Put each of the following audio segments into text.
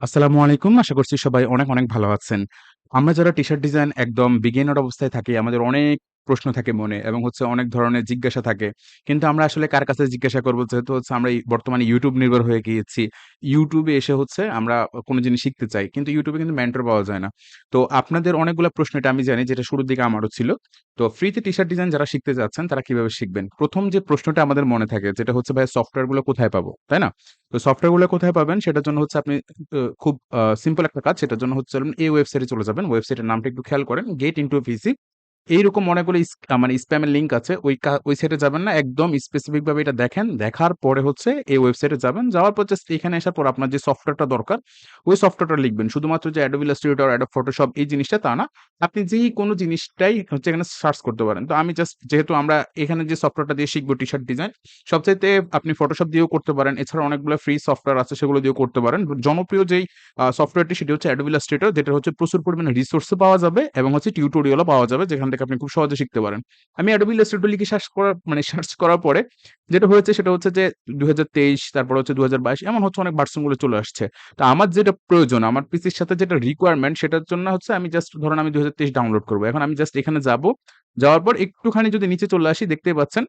আসসালামু আলাইকুম। আশা করছি সবাই অনেক, অনেক ভালো আছেন। আমরা যারা টি-শার্ট ডিজাইন একদম বিগিনার অবস্থায় থাকি, আমাদের অনেক প্রশ্ন থাকে মনে এবং অনেক ধরনের জিজ্ঞাসা থাকে। কিন্তু আমরা আসলে কার কাছে জিজ্ঞাসা করব? যেহেতু আমরা এই বর্তমানে YouTube নির্ভর হয়ে গিয়েছি। YouTube এ এসে আমরা কোনো জিনিস শিখতে চাই। কিন্তু YouTube এ কিন্তু মেন্টর পাওয়া যায় না। তো আপনাদের অনেকগুলা প্রশ্ন এটা আমি জানি যেটা শুরুর দিকে আমারও ছিল। তো ফ্রিতে টি-শার্ট ডিজাইন যারা শিখতে যাচ্ছেন তারা কিভাবে শিখবেন? ১ম যে প্রশ্নটা আমাদের মনে থাকে যেটা হচ্ছে ভাইয়া সফটওয়্যার গুলো কোথায় পাবো? তাই না? তো সফটওয়্যার গুলো কোথায় পাবেন? সেটার জন্য আপনি খুব সিম্পল একটা কাজ। সেটার জন্য এই ওয়েবসাইটে চলে যাবেন। ওয়েবসাইটের নামটা একটু খেয়াল করেন। গেট ইনটু পিসি। এইরকম অনেকগুলো মানে স্প্যামের লিঙ্ক আছে। ওই সাইটে যাবেন না। একদম স্পেসিফিক ভাবে এটা দেখেন। দেখার পরে এই ওয়েবসাইটে যাবেন। যাওয়ার পর জাস্ট এখানে আসার পর আপনার যে সফটওয়্যারটা দরকার, ওই সফটওয়্যারটা লিখবেন। শুধুমাত্র যে Adobe Illustrator, Adobe Photoshop এই জিনিসটা তা না। আপনি যেকোনো জিনিসটাই এখানে সার্চ করতে পারেন। তো আমি জাস্ট যেহেতু আমরা এখানে যে সফটওয়্যারটা দিয়ে শিখব টি-শার্ট ডিজাইন, সবচাইতে আপনি Photoshop দিয়েও করতে পারেন। এছাড়া অনেকগুলো ফ্রি সফটওয়্যার আছে সেগুলো দিয়েও করতে পারেন। জনপ্রিয় যেই সফটওয়্যারটি সেটি হচ্ছে Adobe Illustrator, যেটা প্রচুর পরিমাণে রিসোর্সও পাওয়া যাবে এবং টিউটোরিয়ালও পাওয়া যাবে যেখান থেকে আপনি খুব সহজে শিখতে পারেন। আমি Adobe Illustrator লিখে সার্চ করার পরে যেটা হয়েছে সেটা হচ্ছে যে ২০২৩ তারপর ২০২২ এমন অনেক ভার্সন গুলো চলে আসছে। তো আমার যেটা প্রয়োজন, আমার পিসির সাথে যেটা রিকোয়ারমেন্ট সেটার জন্য আমি জাস্ট ধরুন আমি ২০২৩ ডাউনলোড করব। এখন আমি জাস্ট এখানে যাবো। যাওয়ার পর একটুখানি যদি নিচে চলে আসি দেখতেই পাচ্ছেন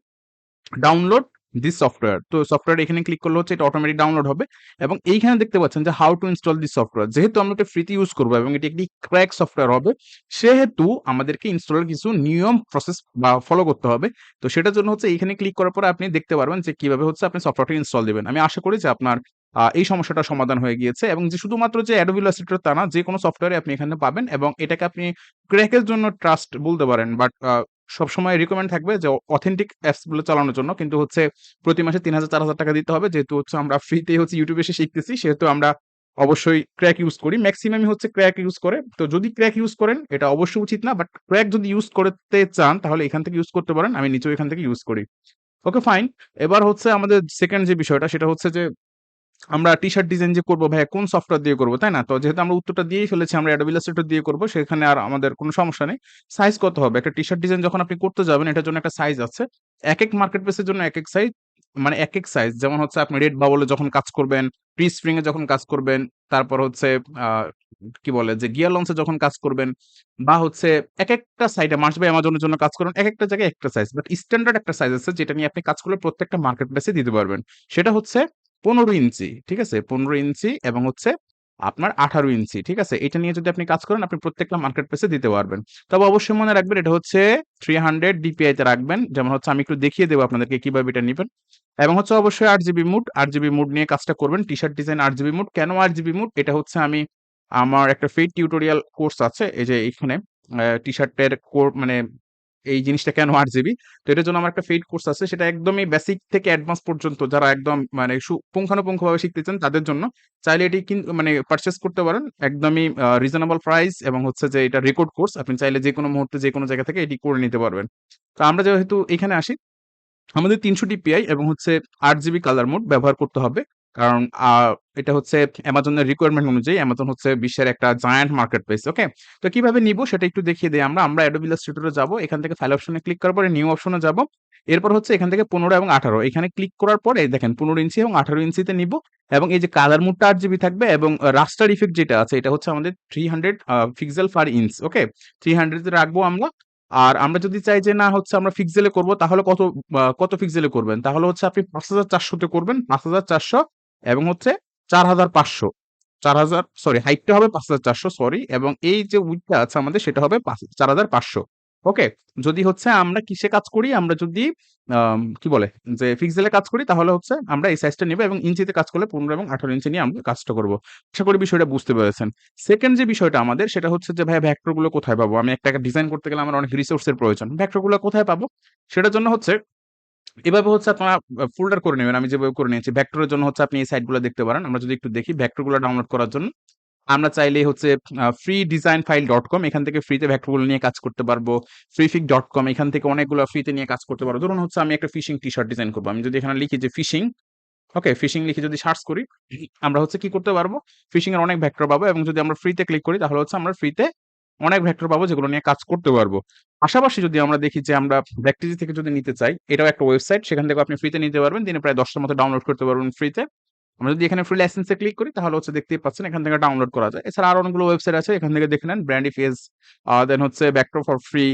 ডাউনলোড দিস সফটওয়্যার। তো সফটওয়্যার এখানে ক্লিক করলে এটা অটোমেটিক ডাউনলোড হবে এবং এইখানে দেখতে পাচ্ছেন যে how to install this software. যেহেতু আমরা এটা ফ্রিতে ইউজ করব এবং এটি একটি ক্র্যাক সফটওয়্যার হবে, সেহেতু আমাদেরকে ইনস্টলের কিছু নিয়ম প্রসেস বা ফলো করতে হবে। তো সেটার জন্য এইখানে ক্লিক করার পরে আপনি দেখতে পারবেন যে কিভাবে আপনি সফটওয়্যারটি ইনস্টল দিবেন। আমি আশা করি যে আপনার এই সমস্যাটার সমাধান হয়ে গিয়েছে এবং যে শুধুমাত্র যে Adobe Illustrator তা না, যেকোনো সফটওয়্যারই আপনি এখানে পাবেন এবং এটাকে আপনি ক্র্যাকের জন্য ট্রাস্ট বলতে পারেন। বাট সবসময় রিকমেন্ড থাকবে যে অথেন্টিক অ্যাপস গুলো চালানোর জন্য। কিন্তু প্রতি মাসে ৩,০০০-৪,০০০ টাকা দিতে হবে। যেহেতু আমরা ফ্রিতেই YouTube এসে শিখতেছি, সেহেতু আমরা অবশ্যই ক্র্যাক ইউজ করি। মেক্সিমামই ক্র্যাক ইউজ করে। তো যদি ক্র্যাক ইউজ করেন এটা অবশ্যই উচিত না। বাট ক্র্যাক যদি ইউজ করতে চান তাহলে এখান থেকে ইউজ করতে পারেন। আমি নিজেও এখান থেকে ইউজ করি। Okay fine. এবার আমাদের 2nd যে বিষয়টা সেটা যে আমরা টি-শার্ট ডিজাইন যে করব ভাইয়া কোন সফটওয়্যার দিয়ে করব, তাই না? তো যেহেতু আমরা উত্তরটা দিয়েই ফেলেছি আমরা Adobe Illustrator দিয়ে করব, সেখানে আর আমাদের কোনো সমস্যা নেই। সাইজ কত হবে? একটা টি-শার্ট ডিজাইন যখন আপনি করতে যাবেন এটার জন্য একটা সাইজ আছে। একেক মার্কেট প্লেস এর জন্য একেক সাইজ, মানে একেক সাইজ। যেমন আপনি রেড বাবল এ যখন কাজ করবেন, প্রি স্প্রিং এ যখন কাজ করবেন, তারপর আ কি বলে যে গিয়ার লঞ্চ এ যখন কাজ করবেন বা একেকটা সাইটে মার্চ বাই Amazon এর জন্য কাজ করেন, একেকটা জায়গায় একটা সাইজ। বাট স্ট্যান্ডার্ড একটা সাইজ আছে যেটা নিয়ে আপনি কাজ করলে প্রত্যেকটা মার্কেট প্লেস এ দিতে পারবেন। সেটা ১৫ ইঞ্চি, ঠিক আছে? ১৫ ইঞ্চি এবং আপনার ১৮ ইঞ্চি, ঠিক আছে? এটা নিয়ে যদি আপনি কাজ করেন আপনি প্রত্যেকটা মার্কেট প্লেসে দিতে পারবেন। তবে অবশ্যই মনে রাখবেন এটা 300 DPI তে রাখবেন। যেমন আমি একটু দেখিয়ে দেব আপনাদেরকে কিভাবে এটা নিবেন। এবং অবশ্যই 8GB মুড, 8GB মুড নিয়ে কাজটা করবেন। T-shirt design 8GB mood. কেন 8GB মুড? এটা আমি আমার একটা পেইড টিউটোরিয়াল কোর্স আছে। এই যে এখানে টি-শার্টের মানে এই জিনিসটা কেন 8GB? তো এটার জন্য আমার একটা পেইড কোর্স আছে। সেটা একদমই বেসিক থেকে অ্যাডভান্স পর্যন্ত যারা একদম মানে পুঙ্খানুপুঙ্খভাবে শিখতে চান তাদের জন্য। চাইলে এটি মানে পারচেজ করতে পারেন। একদমই রিজনেবল প্রাইস এবং যে এটা রেকর্ড কোর্স। আপনি চাইলে যেকোনো মুহূর্তে যেকোনো জায়গা থেকে এটি করে নিতে পারবেন। তো আমরা যেহেতু এখানে আসি, আমাদের ৩০০ DPI এবং 8GB কালার মোড ব্যবহার করতে হবে। কারণ এটা Amazon এর রিকোয়ারমেন্ট অনুযায়ী। Amazon বিশ্বের একটা জায়ান্ট মার্কেট প্লেস। ওকে? তো কিভাবে নিবো সেটা একটু দেখিয়ে দেই আমরা। আমরা Adobe Illustrator এ যাবো। এখান থেকে ফাইল অপশনে ক্লিক করার পরে নিউ অপশনে যাবো। এরপর এখান থেকে ১৫ এবং ১৮ এখানে ক্লিক করার পরে দেখেন ১৫ ইঞ্চি এবং ১৮ ইঞ্চিতে নিবো এবং এই যে কালার মোডটা 8GB থাকবে এবং রাস্টার ইফেক্ট যেটা আছে এটা আমাদের ৩০০ পিক্সেল পার ইঞ্চ। ওকে? ৩০০ তে রাখবো আমরা। আর আমরা যদি চাই যে না আমরা পিক্সেলে করব তাহলে কত পিক্সেলে করবেন? তাহলে আপনি ৫৪০০ তে করবেন। ৫৪০০ এবং ৪৫০০। ৪০০০ সরি হাইটটা হবে ৫৪০০ সরি এবং এই যে উইডথটা আছে আমাদের সেটা হবে ৪৫০০। ওকে? যদি আমরা কিসে কাজ করি? আমরা যদি কি বলে যে পিক্সেলে কাজ করি তাহলে আমরা এই সাইজটা নিব এবং ইঞ্চিতে কাজ করলে ১৫ এবং ১৮ ইঞ্চি নিয়ে আমরা কাজটা করব। আশা করি বিষয়টা বুঝতে পেরেছেন। 2nd যে বিষয়টা আমাদের সেটা যে ভাইয়া ভেক্টর গুলো কোথায় পাবো? আমি একটা ডিজাইন করতে গেলে আমার অনেক রিসোর্স এর প্রয়োজন। ভেক্টর গুলো কোথায় পাবো? সেটার জন্য এভাবে আপনারা ফোল্ডার করে নিবেন। আমি যেভাবে করে নিয়েছি। ভেক্টরের জন্য আপনি এই সাইট গুলো দেখতে পারেন। আমরা যদি একটু দেখি ভেক্টর গুলো ডাউনলোড করার জন্য আমরা চাইলেই freedesignfile.com এখান থেকে ফ্রিতে ভেক্টর গুলো নিয়ে কাজ করতে পারবো। freefig.com এখান থেকে অনেকগুলো ফ্রিতে নিয়ে কাজ করতে পারবো। ধরুন আমি একটা ফিশিং টি-শার্ট ডিজাইন করব। আমি যদি এখানে লিখি যে ফিশিং, ওকে? ফিশিং লিখে যদি সার্চ করি আমরা কি করতে পারবো? ফিশিং এর অনেক ভেক্টর পাবো এবং যদি আমরা ফ্রিতে ক্লিক করি তাহলে আমরা ফ্রিতে অনেক ভেক্টর পাবো যেগুলো নিয়ে কাজ করতে পারবো। পাশাপাশি যদি আমরা দেখি যে আমরা ব্যাকটিজি থেকে যদি নিতে চাই, এটাও একটা ওয়েবসাইট। সেখান থেকে আপনি ফ্রিতে নিতে পারবেন। দিনে প্রায় ১০ টার মতো ডাউনলোড করতে পারবেন ফ্রিতে। আমরা যদি এখানে ফ্রি লাইসেন্সে ক্লিক করি তাহলে হচ্ছে দেখতেই পাচ্ছেন এখান থেকে ডাউনলোড করা যায়। এছাড়া আরো অনেকগুলো ওয়েবসাইট আছে, এখান থেকে দেখে নেন। ব্র্যান্ড ইফেজ, দেন হচ্ছে ব্যাকড্রপ ফর ফ্রি,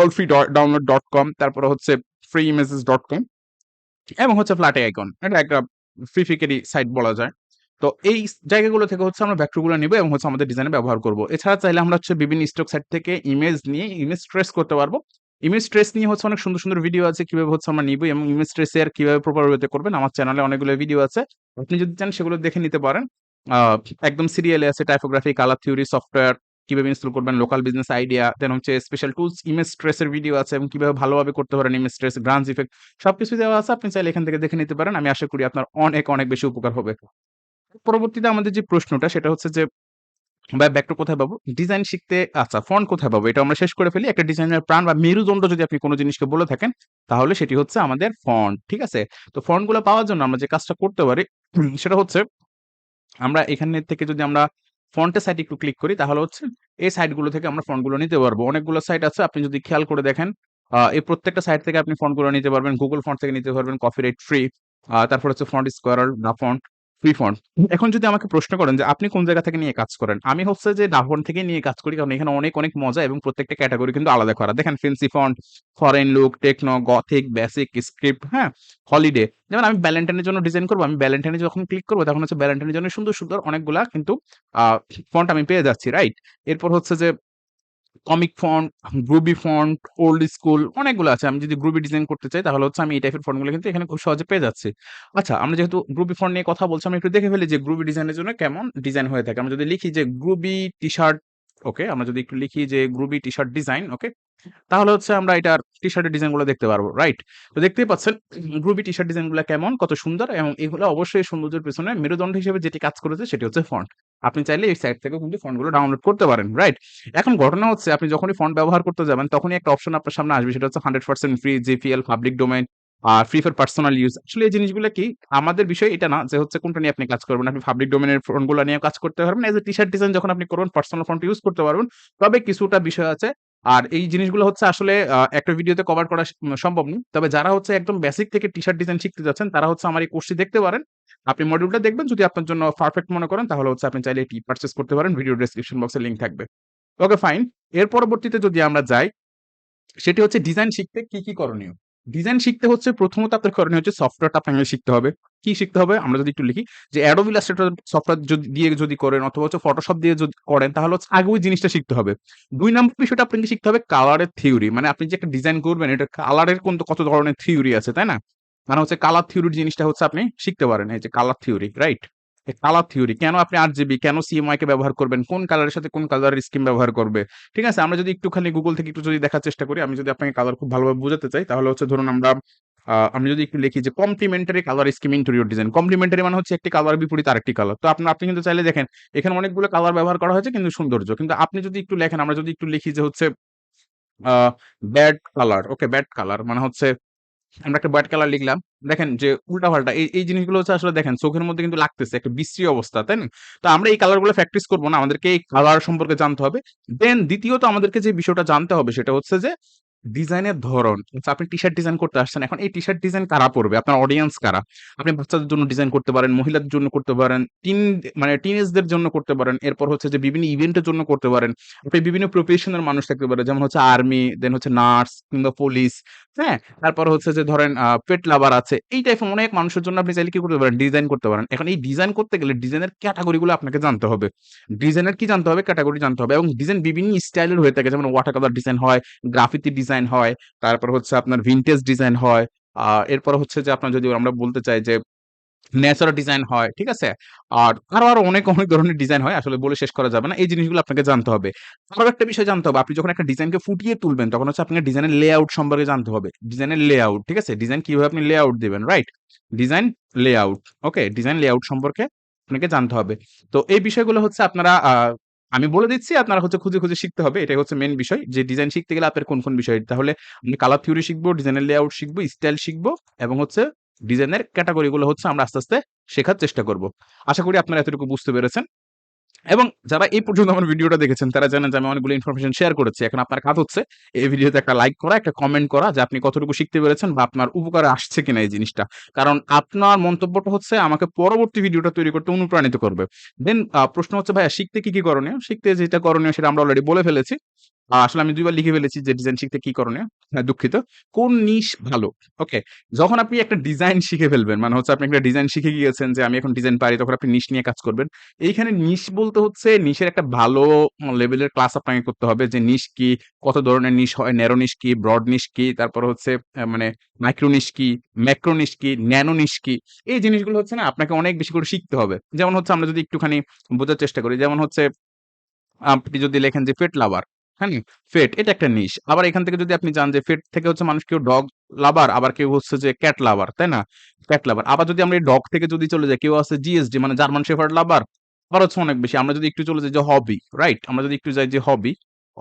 allfreedownload.com, তারপরে হচ্ছে freeimages.com এবং হচ্ছে ফ্ল্যাটে আইকন। এটা একটা ফ্রি সাইট বলা যায়। তো এই জায়গাগুলো থেকে হচ্ছে আমরা ভেক্টরগুলো নিব এবং হচ্ছে আমাদের ডিজাইনে ব্যবহার করব। এছাড়া চাইলে আমরা হচ্ছে বিভিন্ন স্টক সাইট থেকে ইমেজ নিয়ে ইমেজ ট্রেস করতে পারবো। ইমেজ ট্রেস নিয়ে হচ্ছে অনেক সুন্দর, সুন্দর ভিডিও আছে কিভাবে হচ্ছে আমরা নিব এবং ইমেজ ট্রেসের কিভাবে প্রপার ওয়েতে করবেন। আমার চ্যানেলে অনেকগুলো ভিডিও আছে। আপনি যদি চান সেগুলো দেখে নিতে পারেন। আ একদম সিরিয়ালে আছে টাইপোগ্রাফি, কালার থিওরি, সফটওয়্যার কিভাবে ইনস্টল করবেন, লোকাল বিজনেস আইডিয়া, দেন হচ্ছে স্পেশাল টুলস, ইমেজ ট্রেসের ভিডিও আছে এবং কিভাবে ভালোভাবে করতে পারেন ইমেজ ট্রেস, গ্রান্স ইফেক্ট সবকিছু দেওয়া আছে। আপনি চাইলে এখান থেকে দেখে নিতে পারেন। আমি আশা করি আপনার অনেক, অনেক বেশি উপকার হবে। পরবর্তীতে আমাদের যে প্রশ্নটা সেটা হচ্ছে যে ভাই ভেক্টর কোথায় পাবো? ডিজাইন শিখতে আচ্ছা ফন্ট কোথায় পাবো? এটা আমরা শেষ করে ফেলি। একটা ডিজাইনের প্রাণ বা মেরুদণ্ড যদি আপনি কোন জিনিসকে বলে থাকেন, তাহলে সেটি হচ্ছে আমাদের ফন্ট। ঠিক আছে? তো ফন্ট গুলা পাওয়ার জন্য আমরা যে কাজটা করতে পারি সেটা হচ্ছে আমরা এখানে থেকে যদি আমরা ফন্টের সাইটে একটু ক্লিক করি তাহলে হচ্ছে এই সাইট গুলো থেকে আমরা ফন্ট গুলো নিতে পারবো। অনেকগুলো সাইট আছে, আপনি যদি খেয়াল করে দেখেন এই প্রত্যেকটা সাইট থেকে আপনি ফন্ট গুলো নিতে পারবেন। Google ফন্ট থেকে নিতে পারবেন, কপিরাইট ফ্রি। তারপর হচ্ছে ফন্ট স্কোয়ারার, ডা ফন্ট, ফ্রি ফন্ট। এখন যদি আমাকে প্রশ্ন করেন যে আপনি কোন জায়গা থেকে নিয়ে কাজ করেন? আমি হচ্ছে যে ডা ফন্ট থেকে নিয়ে কাজ করি, কারণ এখানে অনেক, অনেক মজা এবং প্রত্যেকটা ক্যাটেগরি কিন্তু আলাদা করা। দেখেন fancy font, foreign look, techno, gothic, basic, script, হ্যাঁ? হলিডে। যেমন আমি ভ্যালেন্টাইনের জন্য ডিজাইন করব। আমি ভ্যালেন্টাইনে যখন ক্লিক করব তখন হচ্ছে ভ্যালেন্টাইনের জন্য সুন্দর, সুন্দর অনেকগুলা কিন্তু আ ফন্ট আমি পেয়ে যাচ্ছি, রাইট? এরপর হচ্ছে যে comic font, groovy font, old school অনেকগুলো আছে। আমি যদি গ্রুবি ডিজাইন করতে চাই তাহলে হচ্ছে আমি এই টাইপের ফন্টগুলো কিন্তু এখানে খুব সহজে পেয়ে যাচ্ছি। আচ্ছা, আমরা যেহেতু গ্রুবি ফন্ট নিয়ে কথা বলছি, আমরা একটু দেখে ফেলি যে গ্রুবি ডিজাইনের জন্য কেমন ডিজাইন হয়ে থাকে। আমরা যদি লিখি যে গ্রুবি টি-শার্ট, ওকে? আমরা যদি একটু লিখি যে গ্রুবি টি-শার্ট ডিজাইন, ওকে? তাহলে হচ্ছে আমরা এটার টি-শার্টের ডিজাইনগুলো দেখতে পারবো, রাইট? তো দেখতেই পাচ্ছেন গ্রুবি টি-শার্ট ডিজাইনগুলা কেমন, কত সুন্দর এবং এগুলো অবশ্যই সৌন্দর্যের পেছনে মেরুদণ্ড হিসেবে যেটি কাজ করেছে সেটি হচ্ছে ফন্ট। আপনি চাইলে এই সাইট থেকেও কিন্তু ফন্টগুলো ডাউনলোড করতে পারেন, রাইট? এখন ঘটনা হচ্ছে আপনি যখনই ফন্ট ব্যবহার করতে যাবেন তখনই একটা অপশন আপনার সামনে আসবে, সেটা হচ্ছে 100% free, GPL, public domain, free for personal use. আসলে এই জিনিসগুলা কি? আমাদের বিষয় এটা না যে হচ্ছে কোনটা নিয়ে আপনি কাজ করবেন। আপনি পাবলিক ডোমেইনের ফন্টগুলা নিয়ে কাজ করতে পারবেন। এজ এ টি-শার্ট ডিজাইন যখন আপনি করবেন পার্সোনাল ফন্ট ইউজ করতে পারবেন। তবে কিছুটা বিষয় আছে। আর এই জিনিসগুলো হচ্ছে আসলে একটা ভিডিওতে কভার করা সম্ভব নয়। তবে যারা হচ্ছে একদম বেসিক থেকে টি-শার্ট ডিজাইন শিখতে যাচ্ছেন তারা হচ্ছে আমার এই কোর্সটি দেখতে পারেন। আপনি মডিউলটা দেখবেন, যদি আপনার জন্য পারফেক্ট মনে করেন তাহলে হচ্ছে আপনি চাইলে এটি পারচেজ করতে পারেন। ভিডিও ডেসক্রিপশন বক্সে লিংক থাকবে। Okay fine. এর পরবর্তীতে যদি আমরা যাই সেটি হচ্ছে ডিজাইন শিখতে কি, কি করণীয়? ডিজাইন শিখতে হচ্ছে প্রথমত আপনার করণীয় হচ্ছে সফটওয়্যারটা আপনাকে শিখতে হবে। কি শিখতে হবে? আমরা যদি একটু লিখি যে Adobe Illustrator সফটওয়্যার দিয়ে যদি করেন অথবা হচ্ছে Photoshop দিয়ে যদি করেন তাহলে হচ্ছে আগে ওই জিনিসটা শিখতে হবে। ২ নাম্বার বিষয়টা আপনাকে শিখতে হবে কালারের থিওরি। মানে আপনি যে একটা ডিজাইন করবেন এটা কালারের কত ধরনের থিওরি আছে, তাই না? মানে হচ্ছে কালার থিওরির জিনিসটা হচ্ছে আপনি শিখতে পারেন। এই যে কালার থিওরি, রাইট? এই কালার থিওরি কেন আপনি আরজিবি, কেন সিএমওয়াই কে ব্যবহার করবেন, কোন কালারের সাথে কোন কালারের স্কিম ব্যবহার করবে। ঠিক আছে? আমরা যদি একটুখানি Google থেকে একটু যদি দেখার চেষ্টা করি, আমি যদি আপনাকে কালার খুব ভালোভাবে বোঝাতে চাই তাহলে হচ্ছে ধরুন আমি যদি একটু লিখি যে complementary colour scheme interior design. Complementary মানে হচ্ছে একটি কালার বিপরীত আরেকটি কালার। তো আপনি কিন্তু চাইলে দেখেন এখানে অনেকগুলো কালার ব্যবহার করা হয়েছে কিন্তু সৌন্দর্য। কিন্তু আপনি যদি একটু লেখেন, আমরা যদি একটু লিখি যে হচ্ছে a bad colour, okay? Bad colour মানে হচ্ছে আমরা একটা ব্যাড কালার লিখলাম। দেখেন যে উল্টাপাল্টা এই জিনিসগুলো হচ্ছে আসলে দেখেন চোখের মধ্যে কিন্তু লাগতেছে একটা বিশ্রী অবস্থা, তাই না? তো আমরা এই কালার গুলো প্র্যাকটিস করব না। আমাদেরকে এই কালার সম্পর্কে জানতে হবে। দেন দ্বিতীয়ত আমাদেরকে যে বিষয়টা জানতে হবে সেটা হচ্ছে যে ডিজাইনের ধরন। আচ্ছা, আপনি টি-শার্ট ডিজাইন করতে আসছেন। এখন এই টি-শার্ট ডিজাইন কারা পড়বে? আপনার অডিয়েন্স কারা? আপনি বাচ্চাদের জন্য ডিজাইন করতে পারেন, মহিলাদের জন্য করতে পারেন, মানে টিনেজদের জন্য করতে পারেন। এরপর হচ্ছে যে বিভিন্ন ইভেন্টের জন্য করতে পারেন। আপনি বিভিন্ন প্রফেশনের মানুষ থাকতে পারে। যেমন হচ্ছে আর্মি, দেন হচ্ছে নার্স কিংবা পুলিশ, হ্যাঁ? তারপর হচ্ছে যে ধরেন পেট লাভার আছে। এই টাইপের অনেক মানুষের জন্য আপনি চাইলে কি করতে পারেন? ডিজাইন করতে পারেন। এখন এই ডিজাইন করতে গেলে ডিজাইনের ক্যাটেগরি গুলো আপনাকে জানতে হবে। ডিজাইনের কি জানতে হবে? ক্যাটেগরি জানতে হবে এবং ডিজাইন বিভিন্ন স্টাইলের হয়ে থাকে। যেমন ওয়াটার কালার ডিজাইন হয়, গ্রাফিতি ডিজাইন হয়, তারপর হচ্ছে আপনার ভিনটেজ ডিজাইন হয়। এরপর হচ্ছে যে আপনার যদি আমরা বলতে চাই যে ন্যাচারাল ডিজাইন হয়, ঠিক আছে? আরো অনেক, অনেক ধরনের ডিজাইন হয়। আসলে বলে শেষ করা যাবে না। এই জিনিসগুলো আপনাকে জানতে হবে। আরো একটা বিষয় জানতে হবে। আপনি যখন একটা ডিজাইনকে ফুটিয়ে তুলবেন তখন হচ্ছে আপনাকে ডিজাইনের লেআউট সম্পর্কে জানতে হবে। ডিজাইনের লেআউট, ঠিক আছে? ডিজাইন কিভাবে আপনি লেআউট দিবেন, রাইট? ডিজাইন লেআউট, ওকে? ডিজাইন লেআউট সম্পর্কে আপনাকে জানতে হবে। তো এই বিষয়গুলো হচ্ছে আপনারা আমি বলে দিচ্ছি, আপনারা হচ্ছে খুঁজে, খুঁজে শিখতে হবে। এটাই হচ্ছে মেইন বিষয় যে ডিজাইন শিখতে গেলে আপনার কোন, কোন বিষয়। তাহলে আমি কালার থিওরি শিখবো, ডিজাইনের লেআউট শিখবো, স্টাইল শিখবো এবং হচ্ছে ডিজাইনের ক্যাটেগরি গুলো হচ্ছে আমরা আস্তে, আস্তে শেখার চেষ্টা করব। আশা করি আপনারা এতটুকু বুঝতে পেরেছেন। এবং যারা এই পর্যন্ত আমার ভিডিওটা দেখেছেন তারা জানেন যে আমি অনেকগুলো ইনফরমেশন শেয়ার করেছি। এখন আপনার কাজ হচ্ছে এই ভিডিওতে একটা লাইক করা, একটা কমেন্ট করা যে আপনি কতটুকু শিখতে পেরেছেন বা আপনার উপকারে আসছে কিনা এই জিনিসটা। কারণ আপনার মন্তব্যটা হচ্ছে আমাকে পরবর্তী ভিডিওটা তৈরি করতে অনুপ্রাণিত করবে। দেন প্রশ্ন হচ্ছে ভাইয়া শিখতে কি করণীয়? শিখতে যেটা করণীয় সেটা আমরা অলরেডি বলে ফেলেছি। আসলে আমি ২ বার লিখে ফেলেছি যে ডিজাইন শিখতে কি করণীয়? হ্যাঁ, দুঃখিত। কোন নিশ ভালো? ওকে। যখন আপনি একটা ডিজাইন শিখে ফেলবেন, মানে হচ্ছে আপনি একটা ডিজাইন শিখে গিয়েছেন যে আমি এখন ডিজাইন পারি, তখন আপনি নিশ নিয়ে কাজ করবেন। এইখানে নিশ বলতে হচ্ছে নিশের একটা ভালো লেভেলের ক্লাস আপনাকে করতে হবে যে নিশ কি, কত ধরনের নিশ হয়, ন্যারো নিশ কি, ব্রড নিশ কি, তারপর হচ্ছে মানে মাইক্রো নিশ কি, ম্যাক্রো নিশ কি, ন্যানো নিশ কি। এই জিনিসগুলো হচ্ছে না আপনাকে অনেক বেশি করে শিখতে হবে। যেমন হচ্ছে আমরা যদি একটুখানি বোঝার চেষ্টা করি, যেমন হচ্ছে আপনি যদি লেখেন যে পেট লাভার, হ্যাঁ? পেট এটা একটা নিশ। আবার এখান থেকে যদি আপনি জান যে পেট থেকে হচ্ছে মানুষ কেউ ডগ লাভার, আবার কেউ হচ্ছে যে ক্যাট লাভার, তাই না? ক্যাট লাভার। আবার যদি আমরা এই ডগ থেকে যদি চলে যাই, কেউ আছে জিএসডি মানে জার্মান শেফার্ড লাভার, আবার হচ্ছে অনেক বেশি। আমরা যদি একটু চলে যাই যে হবি, রাইট? আমরা যদি একটু যাই যে হবি,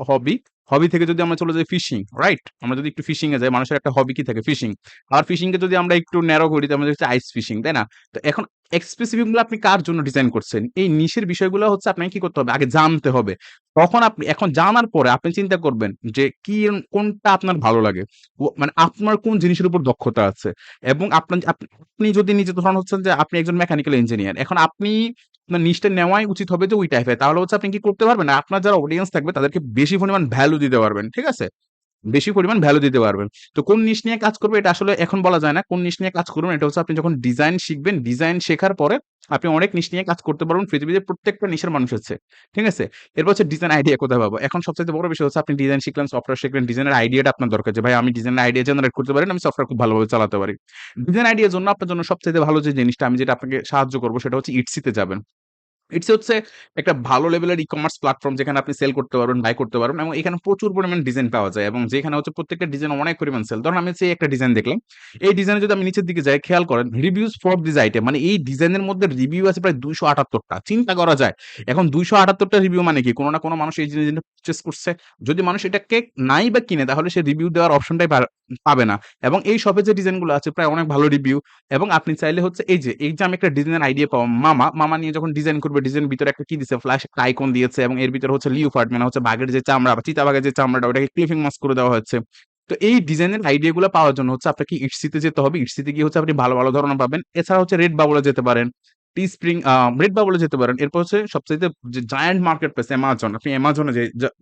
হবি, হবি থেকে যদি আমরা চলে যাই ফিশিং, রাইট? আমরা যদি একটু ফিশিং এ যাই, মানুষের একটা হবি কি থাকে? ফিশিং। আর ফিশিং কে যদি আমরা একটু ন্যারো করি তাহলে হচ্ছে আইস ফিশিং, তাই না? তো এখন স্পেসিফিক গুলো আপনি কার জন্য ডিজাইন করছেন? এই নিশের বিষয়গুলো হচ্ছে আপনাকে কি করতে হবে? আগে জানতে হবে। তখন আপনি এখন জানার পরে আপনি চিন্তা করবেন যে কোনটা আপনার ভালো লাগে। মানে আপনার কোন জিনিসের উপর দক্ষতা আছে। এবং আপনি যদি নিজে ধরেন হচ্ছেন যে আপনি একজন মেকানিক্যাল ইঞ্জিনিয়ার। এখন আপনি আপনার নিশটা নেওয়াই উচিত হবে যে ওই টাইপের। তাহলে হচ্ছে আপনি কি করতে পারবেন? আপনার যারা অডিয়েন্স থাকবে তাদেরকে বেশি পরিমাণ ভ্যালু দিতে পারবেন। ঠিক আছে? বেশি পরিমাণ ভ্যালু দিতে পারবেন। তো কোন নিশ নিয়ে কাজ করবে এটা আসলে এখন বলা যায় না। কোন নিশ নিয়ে কাজ করবেন এটা হচ্ছে আপনি যখন ডিজাইন শিখবেন, ডিজাইন শেখার পরে আপনি অনেক নিশ নিয়ে কাজ করতে পারবেন। পৃথিবীতে প্রত্যেকটা নিশের মানুষ আছে। ঠিক আছে? এরপর হচ্ছে ডিজাইন আইডিয়া কোথায় পাবো? এখন সবচাইতে বড় বিষয় হচ্ছে আপনি ডিজাইন শিখলেন, সফটওয়্যার শিখলেন, ডিজাইনের আইডিয়াটা আপনার দরকার যে ভাই আমি ডিজাইনের আইডিয়া জেনারেট করতে পারি না, আমি সফটওয়্যার খুব ভালোভাবে চালাতে পারি। ডিজাইন আইডিয়ার জন্য আপনার জন্য সবচাইতে ভালো যে জিনিসটা আমি যেটা আপনাকে সাহায্য করব সেটা হচ্ছে ইটসি তে যাবেন। ইটস হচ্ছে একটা ভালো লেভেলের ই-কমার্স প্ল্যাটফর্ম যেখানে আপনি সেল করতে পারবেন, বাই করতে পারবেন এবং এখানে প্রচুর পরিমাণ ডিজাইন পাওয়া যায় এবং যেখানে হচ্ছে প্রত্যেকটা ডিজাইন অনেক পরিমাণ সেল। ধরুন আমি হচ্ছে একটা ডিজাইন দেখলাম। এই ডিজাইনে যদি আমি নিচের দিকে যাই খেয়াল করেন রিভিউস ফর দিস আইটেম মানে এই ডিজাইনের মধ্যে রিভিউ আছে প্রায় ২৭৮ টা। চিন্তা করা যায়। এখন ২৭৮ টা রিভিউ মানে কি? কোন না কোন মানুষ এই জিনিসটা পারচেজ করছে। যদি মানুষ এটাকে নাই বা কিনে তাহলে সে রিভিউ দেওয়ার অপশনটাই পাবে না। এবং এই শপে যে ডিজাইনগুলো আছে প্রায় অনেক ভালো রিভিউ এবং আপনি চাইলে হচ্ছে এই যে আমি একটা ডিজাইনের আইডিয়া পাবো মামা নিয়ে যখন ডিজাইন করবে ডিজাইনের ভিতরে একটা কি দিছে ফ্ল্যাশ একটা আইকন দিয়েছে এবং এর ভিতরে হচ্ছে লিওপার্ড মানে হচ্ছে বাঘের যে চামড়া বা চিতাবাঘের যে চামড়াটা ওটাকে ক্লিপিং মাস্ক করে দেওয়া হচ্ছে। তো এই ডিজাইনের আইডিয়া গুলো পাওয়ার জন্য হচ্ছে আপনাকে ইটসিতে যেতে হবে। ইটসিতে গিয়ে হচ্ছে আপনি ভালো ধরনের পাবেন। এছাড়া হচ্ছে রেড বাবলে যেতে পারেন। টি স্প্রিং রেড বাবলে যেতে পারেন। এরপর হচ্ছে সবচাইতে যে জায়ান্ট মার্কেট প্লেস অ্যামাজন। আপনি অ্যামাজনে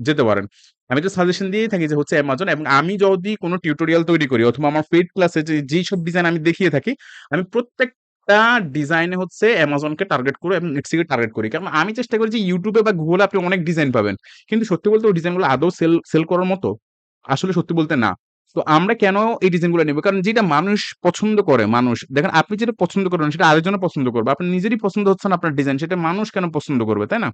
যেতে পারেন। আমি তো সাজেশন দিয়েই থাকি যে হচ্ছে অ্যামাজন এবং আমি যদি কোনো টিউটোরিয়াল তৈরি করি অথবা আমার পেইড ক্লাসে যেই সব ডিজাইন আমি দেখিয়ে থাকি, আমি প্রত্যেকটা ডিজাইনে হচ্ছে অ্যামাজনকে টার্গেট করি এবং ইটসিকে টার্গেট করি। কারণ আমি চেষ্টা করি যে YouTube এ বা Google এ আপনি অনেক ডিজাইন পাবেন। কিন্তু সত্যি বলতে ওই ডিজাইনগুলো আদৌ সেল করার মতো? আসলে সত্যি বলতে না। তো আমরা কেন এই ডিজাইনগুলো নিব? কারণ যেটা মানুষ পছন্দ করে মানুষ দেখেন আপনি যেটা পছন্দ করেন সেটা আরেকজনও পছন্দ করবে। আপনার নিজেরই পছন্দ হচ্ছে না আপনার ডিজাইন সেটা মানুষ কেন পছন্দ করবে, তাই না?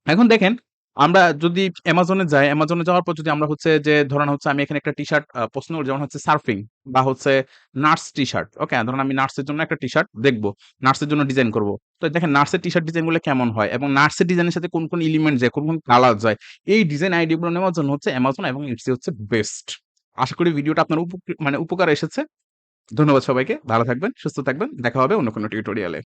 এখন দেখেন, আমরা যদি অ্যামাজনে যাই, অ্যামাজনে যাওয়ার পর যদি আমরা হচ্ছে যে ধরেন হচ্ছে আমি এখানে একটা টি-শার্ট পছন্দ করি যেমন হচ্ছে সার্ফিং বা হচ্ছে নাটস টি-শার্ট। ওকে? ধরুন আমি নাটস এর জন্য একটা টি-শার্ট দেখব। নাটস এর জন্য ডিজাইন করব। তো দেখেন নাটস এর টি-শার্ট ডিজাইন গুলো কেমন হয় এবং নাটস এর ডিজাইনের সাথে কোন এলিমেন্ট যায়, কোন কালার যায়। এই ডিজাইন আইডিয়া গুলো নেওয়ার জন্য হচ্ছে অ্যামাজন এবং ইটসি হচ্ছে বেস্ট। আশা করি ভিডিওটা আপনার মানে উপকারে এসেছে। ধন্যবাদ সবাইকে। ভালো থাকবেন, সুস্থ থাকবেন। দেখা হবে অন্য কোনো টিউটোরিয়ালে।